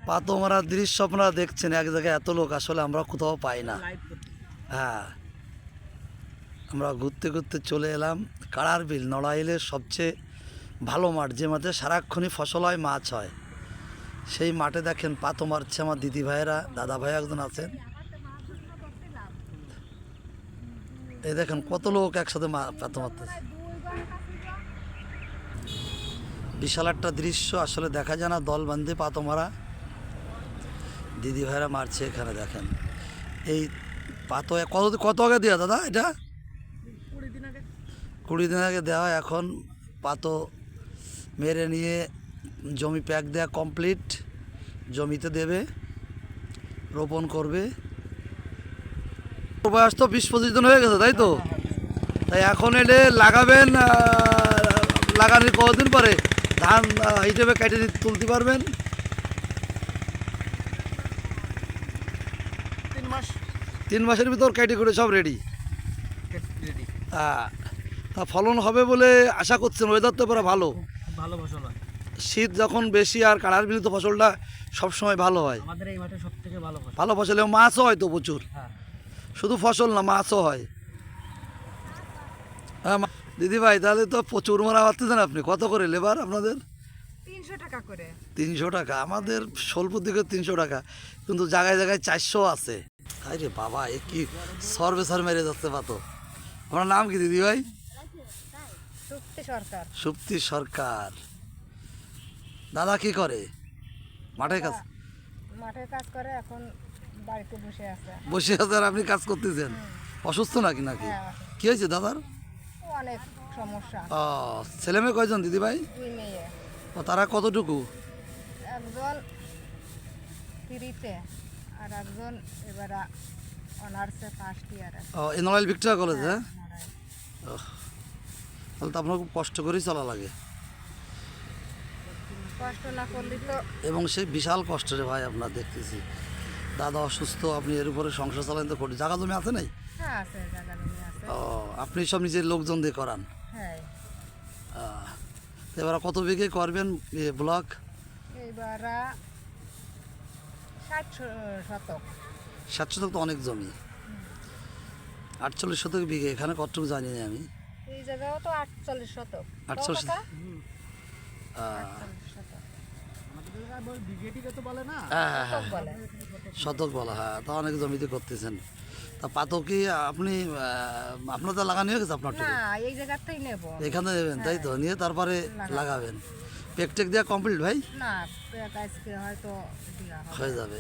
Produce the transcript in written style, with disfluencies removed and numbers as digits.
পাতো মারার দৃশ্য আপনারা দেখছেন, এক জায়গায় এত লোক আসলে আমরা কোথাও পাই না। হ্যাঁ, আমরা ঘুরতে ঘুরতে চলে এলাম কাড়ার বিল, নড়াইলের সবচেয়ে ভালো মাঠ, যে মাঠে সারাক্ষণই ফসল হয়, মাছ হয়। সেই মাঠে দেখেন পাতো মারছে আমার দিদি ভাইয়েরা, দাদা ভাই একজন আছেন। এই দেখেন কত লোক একসাথে পাতো মারতেছে। বিশাল একটা দৃশ্য, আসলে দেখা যায় না, দল বান্ধে পাতো মারা দিদি ভাইরা মারছে। এখানে দেখেন এই পাতো কত আগে দেওয়া দাদা? এটা 20 দিন আগে দেওয়া। এখন পাতো মেরে নিয়ে জমি প্যাক দেওয়া কমপ্লিট, জমিতে দেবে, রোপণ করবে। বয়স তো 20-25 দিন হয়ে গেছে, তাই তো? তাই এখন এলে লাগাবেন, লাগানোর কতদিন পরে ধান হিসেবে কেটে তুলতে পারবেন? 3 মাসের ভিতর কেটে করে সব রেডি। হ্যাঁ, তা ফলন হবে বলে আশা করছেন? ওয়েদার তো এবারে ভালো, ভালো ফসল হয়। শীত যখন বেশি আর কাড়ার বিলে তো ফসলটা সবসময় ভালো হয়। আমাদের এই মাঠে সব থেকে ভালো ফসল। ভালো ফসল এবং মাছও হয় তো প্রচুর, হ্যাঁ, শুধু ফসল না, মাছও হয়। হ্যাঁ দিদি ভাই, তাহলে তো প্রচুর মারা পাচ্ছেন আপনি। কত করে লেবার আপনাদের? 300 টাকা করে। 300 টাকা। আমাদের সোলপুর দিকে 300 টাকা, কিন্তু জায়গায় জায়গায় 400 আছে। আরে বাবা, এ কি সর্বে সর মেরে যাচ্ছে পাতো। আপনার নাম কি দিদি ভাই? সুপ্তি সরকার। সুপ্তি সরকার। দাদা কি করে? মাঠে কাজ? মাঠে কাজ করে, এখন বাড়িতে বসে আছে। বসে আছে আর আপনি কাজ করতেছেন? অসুস্থ নাকি? হ্যাঁ, কি হয়েছে দাদার? অনেক সমস্যা। ও, ছেলে মেয়ে কয়জন দিদি ভাই? 2 মেয়ে। ও, তারা কতটুকু? একজন 3-তে আর একজন এবার অনার্সে ফার্স্ট ইয়ারে। ও, নড়াইল ভিক্টোরিয়া কলেজ। হ্যাঁ, তাহলে তো আপনার খুব কষ্ট করেই চলা লাগে। কষ্ট না করলে তো। এবং সেই বিশাল কষ্ট রে ভাই, আপনার দেখতেছি দাদা অসুস্থ, আপনি এর উপরে সংসার চালান তো করি। জায়গা জমি আছে নাই? হ্যাঁ, আছে, জায়গা জমি আছে। ও, আপনি সব নিজের লোকজন দিয়ে করান? হ্যাঁ, তো এবার কত বিঘে করবেন ব্লক? এইবার 60 শতক। 60 শতক তো অনেক জমি। 48 শতক বিঘে, এখানে কতটুকু জানি না আমি। এই জায়গাও তো 48 শতক। 48 টাকা? হ্যাঁ 48 শতক। আমাদের এলাকায় বিঘেটিকে তো বলে না, হ্যাঁ শতক হ্যাঁ, বলে। শতক বলা। হ্যাঁ, তা অনেক জমিতে করতেছেন। তা পাতো কি আপনি আপনার তো লাগানো হয়ে গেছে আপনার? না, এই জায়গাতেই নেব। এখানে দেবেন, তাই তো? নিয়ে তারপরে লাগাবেন। পেক টেক দেওয়া কমপ্লিট ভাই? না, আজকে হয়তো দেওয়া হবে। হয়ে যাবে।